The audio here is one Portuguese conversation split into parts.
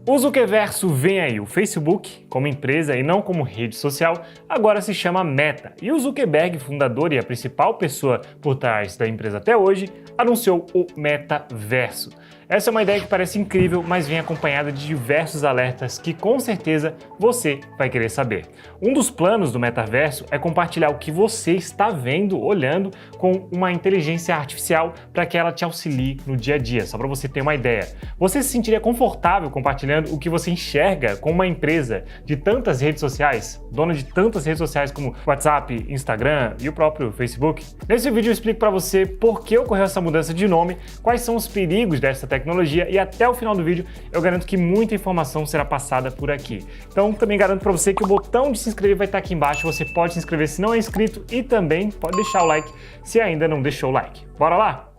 O Zuckerverso vem aí. O Facebook, como empresa e não como rede social, agora se chama Meta. E o Zuckerberg, fundador e a principal pessoa por trás da empresa até hoje, anunciou o Metaverso. Essa é uma ideia que parece incrível, mas vem acompanhada de diversos alertas que com certeza você vai querer saber. Um dos planos do metaverso é compartilhar o que você está vendo, olhando, com uma inteligência artificial para que ela te auxilie no dia a dia, só para você ter uma ideia. Você se sentiria confortável compartilhando o que você enxerga com uma empresa de tantas redes sociais, dona de tantas redes sociais como WhatsApp, Instagram e o próprio Facebook? Nesse vídeo eu explico para você por que ocorreu essa mudança de nome, quais são os perigos dessa tecnologia e até o final do vídeo eu garanto que muita informação será passada por aqui. Então também garanto para você que o botão de se inscrever vai estar aqui embaixo, você pode se inscrever se não é inscrito e também pode deixar o like se ainda não deixou o like. Bora lá?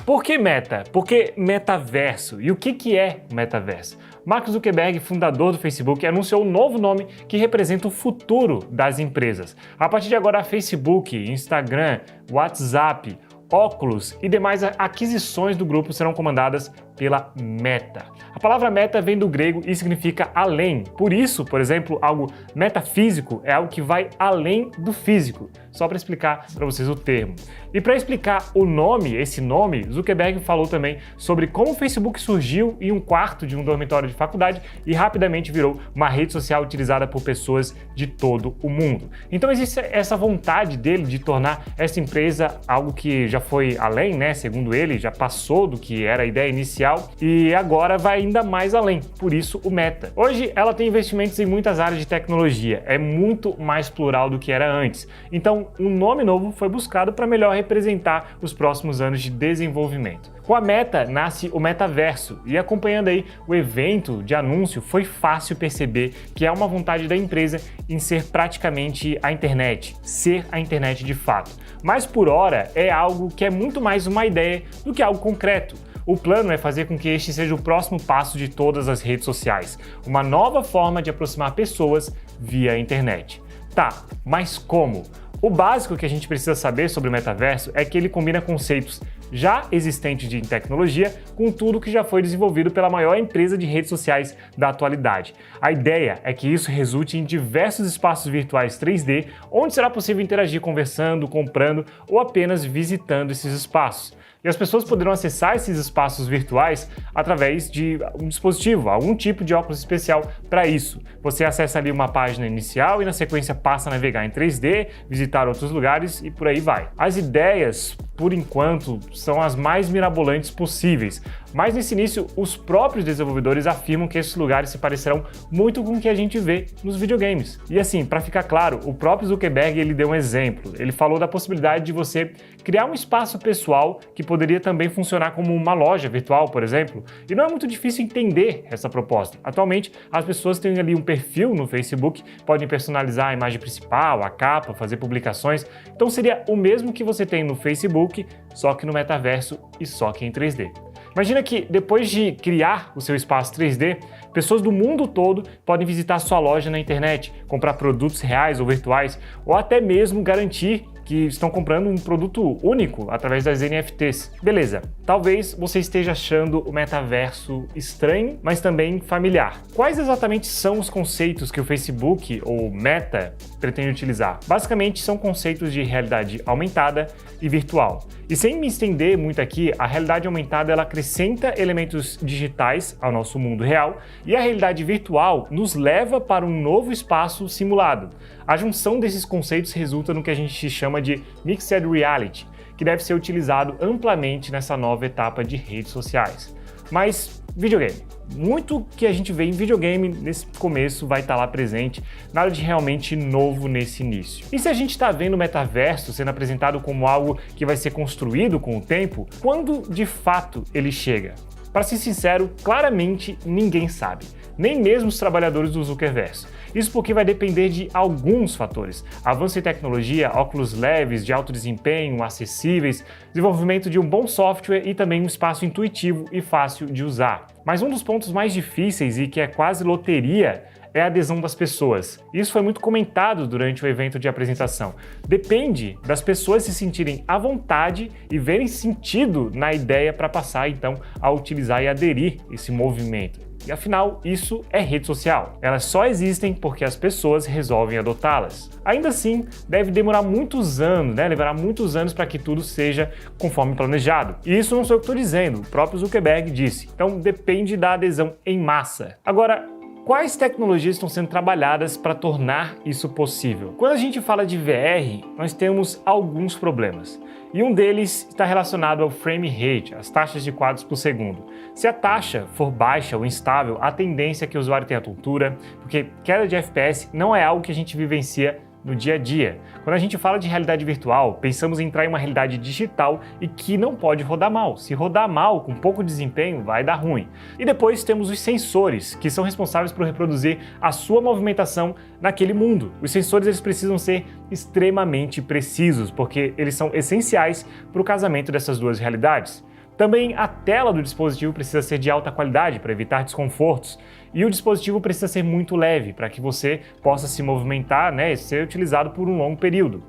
Por que Meta? Por que metaverso? E o que é o metaverso? Mark Zuckerberg, fundador do Facebook, anunciou um novo nome que representa o futuro das empresas. A partir de agora, Facebook, Instagram, WhatsApp, Oculus e demais aquisições do grupo serão comandadas pela Meta. A palavra meta vem do grego e significa além. Por isso, por exemplo, algo metafísico é algo que vai além do físico. Só para explicar para vocês o termo. E para explicar o nome, esse nome, Zuckerberg falou também sobre como o Facebook surgiu em um quarto de um dormitório de faculdade e rapidamente virou uma rede social utilizada por pessoas de todo o mundo. Então existe essa vontade dele de tornar essa empresa algo que já foi além, né? Segundo ele, já passou do que era a ideia inicial e agora vai ainda mais além, por isso o Meta. Hoje ela tem investimentos em muitas áreas de tecnologia, é muito mais plural do que era antes. Então um nome novo foi buscado para melhor representar os próximos anos de desenvolvimento. Com a Meta nasce o Metaverso e acompanhando aí o evento de anúncio foi fácil perceber que há uma vontade da empresa em ser praticamente a internet, ser a internet de fato. Mas por hora é algo que é muito mais uma ideia do que algo concreto. O plano é fazer com que este seja o próximo passo de todas as redes sociais, uma nova forma de aproximar pessoas via internet. Tá, mas como? O básico que a gente precisa saber sobre o metaverso é que ele combina conceitos já existentes de tecnologia com tudo que já foi desenvolvido pela maior empresa de redes sociais da atualidade. A ideia é que isso resulte em diversos espaços virtuais 3D, onde será possível interagir conversando, comprando ou apenas visitando esses espaços. E as pessoas poderão acessar esses espaços virtuais através de um dispositivo, algum tipo de óculos especial para isso. Você acessa ali uma página inicial e na sequência passa a navegar em 3D, visitar outros lugares e por aí vai. As ideias, por enquanto, são as mais mirabolantes possíveis, mas nesse início os próprios desenvolvedores afirmam que esses lugares se parecerão muito com o que a gente vê nos videogames. E assim, para ficar claro, o próprio Zuckerberg ele deu um exemplo. Ele falou da possibilidade de você criar um espaço pessoal que poderia também funcionar como uma loja virtual, por exemplo. E não é muito difícil entender essa proposta. Atualmente, as pessoas têm ali um perfil no Facebook, podem personalizar a imagem principal, a capa, fazer publicações. Então seria o mesmo que você tem no Facebook, só que no metaverso e só que em 3D. Imagina que depois de criar o seu espaço 3D, pessoas do mundo todo podem visitar sua loja na internet, comprar produtos reais ou virtuais, ou até mesmo garantir que estão comprando um produto único através das NFTs. Beleza, talvez você esteja achando o metaverso estranho, mas também familiar. Quais exatamente são os conceitos que o Facebook, ou Meta, pretende utilizar? Basicamente são conceitos de realidade aumentada e virtual. E sem me estender muito aqui, a realidade aumentada ela acrescenta elementos digitais ao nosso mundo real e a realidade virtual nos leva para um novo espaço simulado. A junção desses conceitos resulta no que a gente chama de Mixed Reality, que deve ser utilizado amplamente nessa nova etapa de redes sociais. Mas videogame. Muito que a gente vê em videogame nesse começo vai estar lá presente, nada de realmente novo nesse início. E se a gente está vendo o metaverso sendo apresentado como algo que vai ser construído com o tempo, quando de fato ele chega? Para ser sincero, claramente ninguém sabe, nem mesmo os trabalhadores do Zuckerverso. Isso porque vai depender de alguns fatores: avanço em tecnologia, óculos leves, de alto desempenho, acessíveis, desenvolvimento de um bom software e também um espaço intuitivo e fácil de usar. Mas um dos pontos mais difíceis e que é quase loteria é a adesão das pessoas. Isso foi muito comentado durante o evento de apresentação. Depende das pessoas se sentirem à vontade e verem sentido na ideia para passar então a utilizar e aderir esse movimento. E afinal, isso é rede social. Elas só existem porque as pessoas resolvem adotá-las. Ainda assim, deve demorar muitos anos, levará muitos anos para que tudo seja conforme planejado. E isso não sou eu que estou dizendo, o próprio Zuckerberg disse. Então depende da adesão em massa. Agora, quais tecnologias estão sendo trabalhadas para tornar isso possível? Quando a gente fala de VR, nós temos alguns problemas. E um deles está relacionado ao frame rate, as taxas de quadros por segundo. Se a taxa for baixa ou instável, a tendência é que o usuário tenha tontura, porque queda de FPS não é algo que a gente vivencia no dia a dia. Quando a gente fala de realidade virtual, pensamos em entrar em uma realidade digital e que não pode rodar mal. Se rodar mal, com pouco desempenho, vai dar ruim. E depois temos os sensores, que são responsáveis por reproduzir a sua movimentação naquele mundo. Os sensores eles precisam ser extremamente precisos, porque eles são essenciais para o casamento dessas duas realidades. Também a tela do dispositivo precisa ser de alta qualidade para evitar desconfortos e o dispositivo precisa ser muito leve para que você possa se movimentar e ser utilizado por um longo período.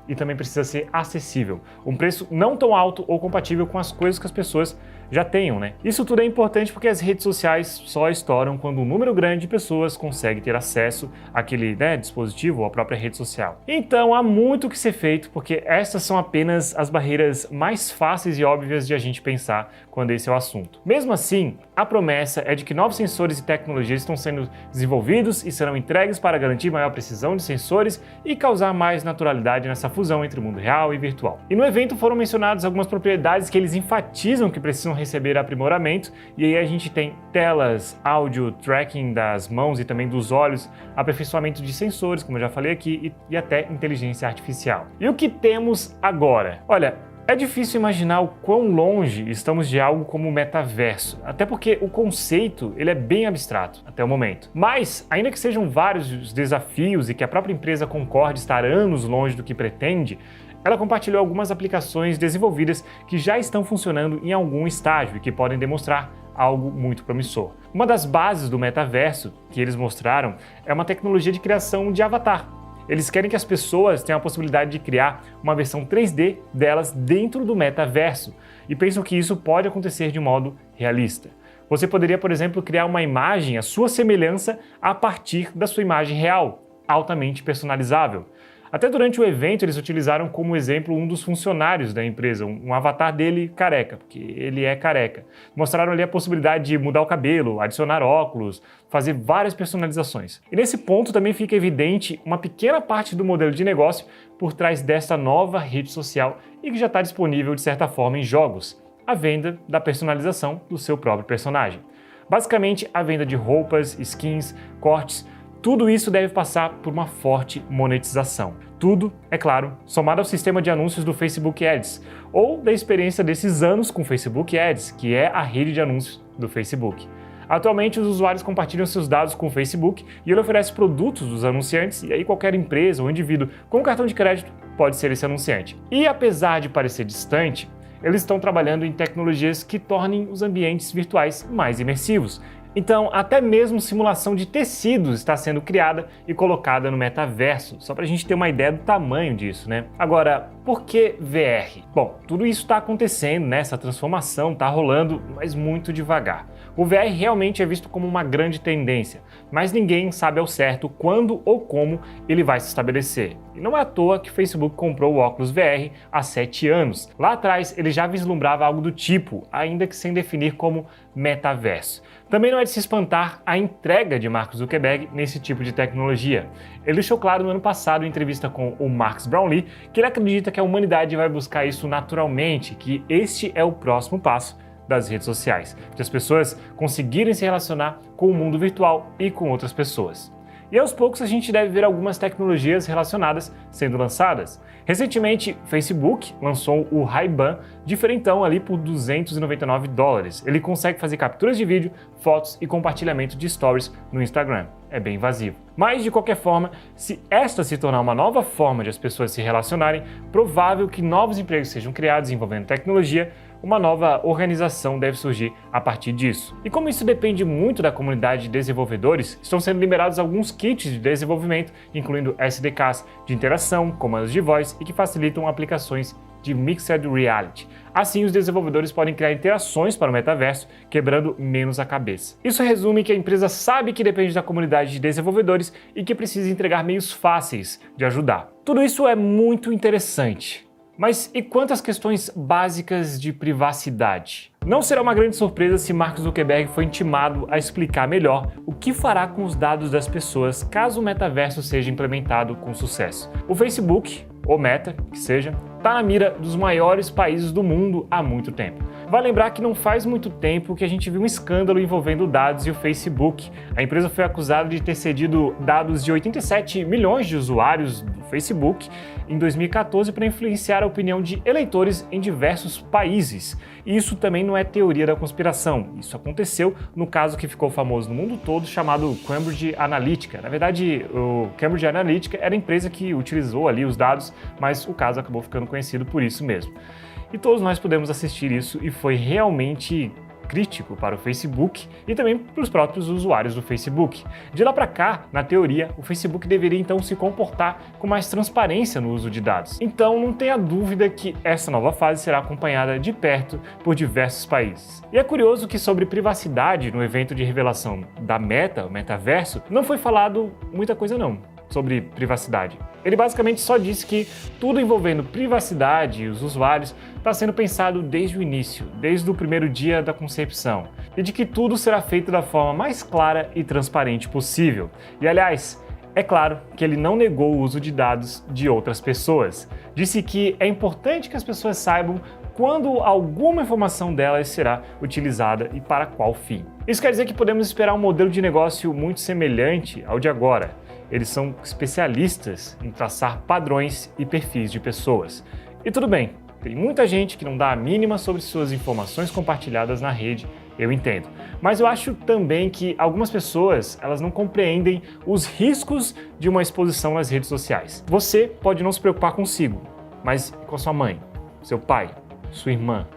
E também precisa ser acessível, um preço não tão alto ou compatível com as coisas que as pessoas já tenham, Isso tudo é importante porque as redes sociais só estouram quando um número grande de pessoas consegue ter acesso àquele dispositivo ou à própria rede social. Então há muito que ser feito porque essas são apenas as barreiras mais fáceis e óbvias de a gente pensar quando esse é o assunto. Mesmo assim, a promessa é de que novos sensores e tecnologias estão sendo desenvolvidos e serão entregues para garantir maior precisão de sensores e causar mais naturalidade nessa fusão entre o mundo real e virtual. E no evento foram mencionadas algumas propriedades que eles enfatizam que precisam receber aprimoramento, e aí a gente tem telas, áudio, tracking das mãos e também dos olhos, aperfeiçoamento de sensores, como eu já falei aqui, e até inteligência artificial. E o que temos agora? Olha, é difícil imaginar o quão longe estamos de algo como o metaverso, até porque o conceito ele é bem abstrato até o momento. Mas, ainda que sejam vários os desafios e que a própria empresa concorde estar anos longe do que pretende, ela compartilhou algumas aplicações desenvolvidas que já estão funcionando em algum estágio e que podem demonstrar algo muito promissor. Uma das bases do metaverso que eles mostraram é uma tecnologia de criação de avatar. Eles querem que as pessoas tenham a possibilidade de criar uma versão 3D delas dentro do metaverso e pensam que isso pode acontecer de modo realista. Você poderia, por exemplo, criar uma imagem à sua semelhança a partir da sua imagem real, altamente personalizável. Até durante o evento eles utilizaram como exemplo um dos funcionários da empresa, um avatar dele careca, porque ele é careca. Mostraram ali a possibilidade de mudar o cabelo, adicionar óculos, fazer várias personalizações. E nesse ponto também fica evidente uma pequena parte do modelo de negócio por trás dessa nova rede social e que já está disponível de certa forma em jogos, a venda da personalização do seu próprio personagem. Basicamente a venda de roupas, skins, cortes. Tudo isso deve passar por uma forte monetização. Tudo, é claro, somado ao sistema de anúncios do Facebook Ads, ou da experiência desses anos com o Facebook Ads, que é a rede de anúncios do Facebook. Atualmente, os usuários compartilham seus dados com o Facebook e ele oferece produtos dos anunciantes, e aí qualquer empresa ou indivíduo com cartão de crédito pode ser esse anunciante. E apesar de parecer distante, eles estão trabalhando em tecnologias que tornem os ambientes virtuais mais imersivos. Então, até mesmo simulação de tecidos está sendo criada e colocada no metaverso, só para a gente ter uma ideia do tamanho disso, Agora, por que VR? Bom, tudo isso está acontecendo, essa transformação está rolando, mas muito devagar. O VR realmente é visto como uma grande tendência, mas ninguém sabe ao certo quando ou como ele vai se estabelecer. E não é à toa que o Facebook comprou o óculos VR há 7 anos. Lá atrás, ele já vislumbrava algo do tipo, ainda que sem definir como metaverso. Também não é de se espantar a entrega de Mark Zuckerberg nesse tipo de tecnologia. Ele deixou claro no ano passado, em entrevista com o Marques Brownlee, que ele acredita que a humanidade vai buscar isso naturalmente, que este é o próximo passo das redes sociais, de as pessoas conseguirem se relacionar com o mundo virtual e com outras pessoas. E aos poucos a gente deve ver algumas tecnologias relacionadas sendo lançadas. Recentemente, o Facebook lançou o Ray-Ban diferentão ali por $299. Ele consegue fazer capturas de vídeo, fotos e compartilhamento de stories no Instagram. é bem invasivo. Mas, de qualquer forma, se esta se tornar uma nova forma de as pessoas se relacionarem, provável que novos empregos sejam criados envolvendo tecnologia, uma nova organização deve surgir a partir disso. E como isso depende muito da comunidade de desenvolvedores, estão sendo liberados alguns kits de desenvolvimento, incluindo SDKs de interação, comandos de voz e que facilitam aplicações de Mixed Reality. Assim, os desenvolvedores podem criar interações para o metaverso, quebrando menos a cabeça. Isso resume que a empresa sabe que depende da comunidade de desenvolvedores e que precisa entregar meios fáceis de ajudar. Tudo isso é muito interessante. Mas e quanto às questões básicas de privacidade? Não será uma grande surpresa se Mark Zuckerberg foi intimado a explicar melhor o que fará com os dados das pessoas caso o metaverso seja implementado com sucesso. O Facebook, ou Meta, que seja, está na mira dos maiores países do mundo há muito tempo. Vale lembrar que não faz muito tempo que a gente viu um escândalo envolvendo dados e o Facebook. A empresa foi acusada de ter cedido dados de 87 milhões de usuários do Facebook em 2014 para influenciar a opinião de eleitores em diversos países. E isso também não é teoria da conspiração. Isso aconteceu no caso que ficou famoso no mundo todo, chamado Cambridge Analytica. Na verdade, o Cambridge Analytica era a empresa que utilizou ali os dados, mas o caso acabou ficando conhecido por isso mesmo. E todos nós pudemos assistir isso e foi realmente crítico para o Facebook e também para os próprios usuários do Facebook. De lá para cá, na teoria, o Facebook deveria então se comportar com mais transparência no uso de dados. Então não tenha dúvida que essa nova fase será acompanhada de perto por diversos países. E é curioso que sobre privacidade no evento de revelação da Meta, o metaverso, não foi falado muita coisa não sobre privacidade. Ele basicamente só disse que tudo envolvendo privacidade e os usuários está sendo pensado desde o início, desde o primeiro dia da concepção, e de que tudo será feito da forma mais clara e transparente possível. E aliás, é claro que ele não negou o uso de dados de outras pessoas. Disse que é importante que as pessoas saibam quando alguma informação delas será utilizada e para qual fim. Isso quer dizer que podemos esperar um modelo de negócio muito semelhante ao de agora. Eles são especialistas em traçar padrões e perfis de pessoas. E tudo bem, tem muita gente que não dá a mínima sobre suas informações compartilhadas na rede, eu entendo. Mas eu acho também que algumas pessoas, elas não compreendem os riscos de uma exposição nas redes sociais. Você pode não se preocupar consigo, mas com a sua mãe, seu pai, sua irmã,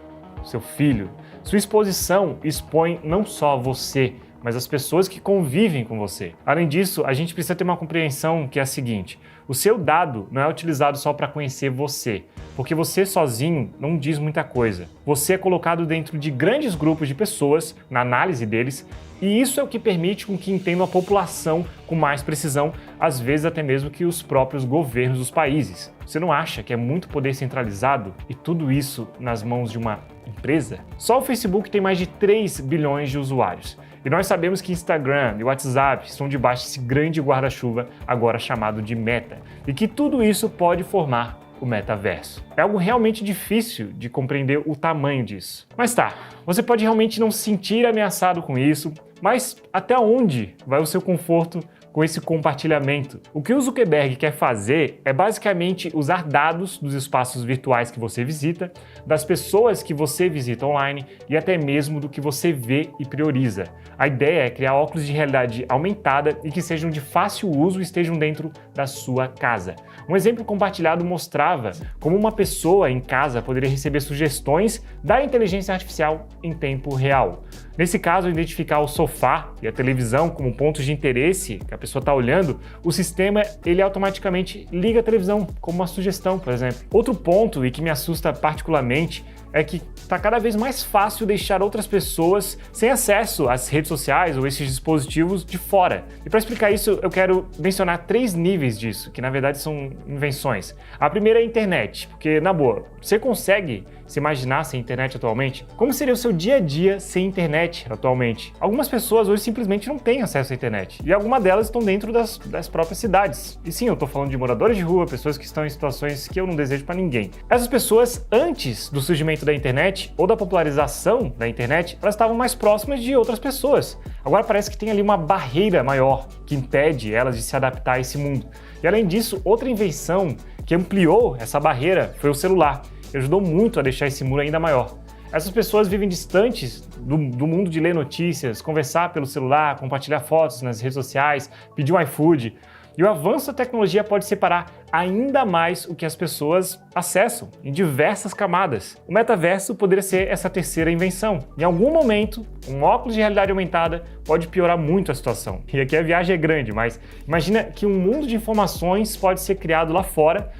seu filho. Sua exposição expõe não só você, mas as pessoas que convivem com você. Além disso, a gente precisa ter uma compreensão que é a seguinte: o seu dado não é utilizado só para conhecer você, porque você sozinho não diz muita coisa. Você é colocado dentro de grandes grupos de pessoas, na análise deles, e isso é o que permite com que entendam a população com mais precisão, às vezes até mesmo que os próprios governos dos países. Você não acha que é muito poder centralizado e tudo isso nas mãos de uma empresa? Só o Facebook tem mais de 3 bilhões de usuários. E nós sabemos que Instagram e WhatsApp estão debaixo desse grande guarda-chuva, agora chamado de Meta, e que tudo isso pode formar o metaverso. É algo realmente difícil de compreender o tamanho disso. Mas tá, você pode realmente não se sentir ameaçado com isso, mas até onde vai o seu conforto com esse compartilhamento? O que o Zuckerberg quer fazer é basicamente usar dados dos espaços virtuais que você visita, das pessoas que você visita online e até mesmo do que você vê e prioriza. A ideia é criar óculos de realidade aumentada e que sejam de fácil uso e estejam dentro da sua casa. Um exemplo compartilhado mostrava como uma pessoa em casa poderia receber sugestões da inteligência artificial em tempo real. Nesse caso, identificar o sofá e a televisão como pontos de interesse que a pessoa está olhando, o sistema ele automaticamente liga a televisão como uma sugestão, por exemplo. Outro ponto, e que me assusta particularmente, é que está cada vez mais fácil deixar outras pessoas sem acesso às redes sociais ou esses dispositivos de fora. E para explicar isso, eu quero mencionar 3 níveis disso, que na verdade são invenções. A primeira é a internet, porque, na boa, você consegue se imaginar sem internet atualmente? Como seria o seu dia a dia sem internet atualmente? Algumas pessoas hoje simplesmente não têm acesso à internet, e algumas delas estão dentro das próprias cidades. E sim, eu estou falando de moradores de rua, pessoas que estão em situações que eu não desejo para ninguém. Essas pessoas, antes do surgimento da internet ou da popularização da internet, elas estavam mais próximas de outras pessoas. Agora parece que tem ali uma barreira maior que impede elas de se adaptar a esse mundo. E além disso, outra invenção que ampliou essa barreira foi o celular. E ajudou muito a deixar esse muro ainda maior. Essas pessoas vivem distantes do mundo de ler notícias, conversar pelo celular, compartilhar fotos nas redes sociais, pedir um iFood. E o avanço da tecnologia pode separar ainda mais o que as pessoas acessam em diversas camadas. O metaverso poderia ser essa terceira invenção. Em algum momento, um óculos de realidade aumentada pode piorar muito a situação. E aqui a viagem é grande, mas imagina que um mundo de informações pode ser criado lá fora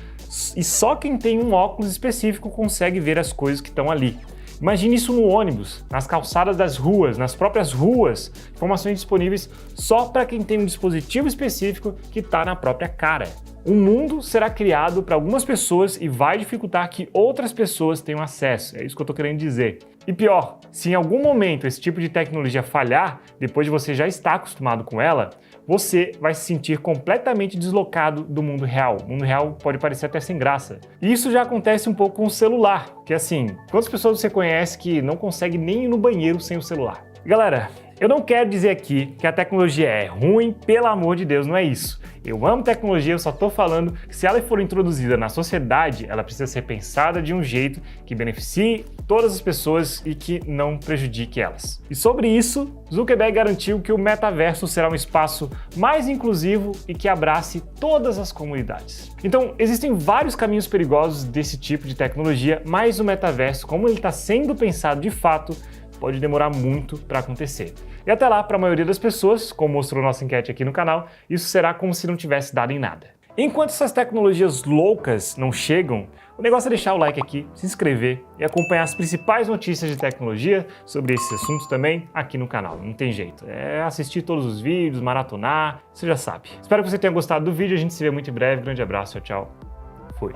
e só quem tem um óculos específico consegue ver as coisas que estão ali. Imagine isso no ônibus, nas calçadas das ruas, nas próprias ruas, informações disponíveis só para quem tem um dispositivo específico que está na própria cara. O mundo será criado para algumas pessoas e vai dificultar que outras pessoas tenham acesso, é isso que eu estou querendo dizer. E pior, se em algum momento esse tipo de tecnologia falhar, depois de você já estar acostumado com ela, você vai se sentir completamente deslocado do mundo real. O mundo real pode parecer até sem graça. E isso já acontece um pouco com o celular, que assim, quantas pessoas você conhece que não consegue nem ir no banheiro sem o celular? Galera, eu não quero dizer aqui que a tecnologia é ruim, pelo amor de Deus, não é isso. Eu amo tecnologia, eu só tô falando que se ela for introduzida na sociedade, ela precisa ser pensada de um jeito que beneficie todas as pessoas e que não prejudique elas. E sobre isso, Zuckerberg garantiu que o metaverso será um espaço mais inclusivo e que abrace todas as comunidades. Então, existem vários caminhos perigosos desse tipo de tecnologia, mas o metaverso, como ele está sendo pensado de fato, pode demorar muito para acontecer. E até lá, para a maioria das pessoas, como mostrou nossa enquete aqui no canal, isso será como se não tivesse dado em nada. Enquanto essas tecnologias loucas não chegam, o negócio é deixar o like aqui, se inscrever e acompanhar as principais notícias de tecnologia sobre esses assuntos também aqui no canal. Não tem jeito, é assistir todos os vídeos, maratonar, você já sabe. Espero que você tenha gostado do vídeo, a gente se vê muito em breve, grande abraço, tchau, tchau, fui.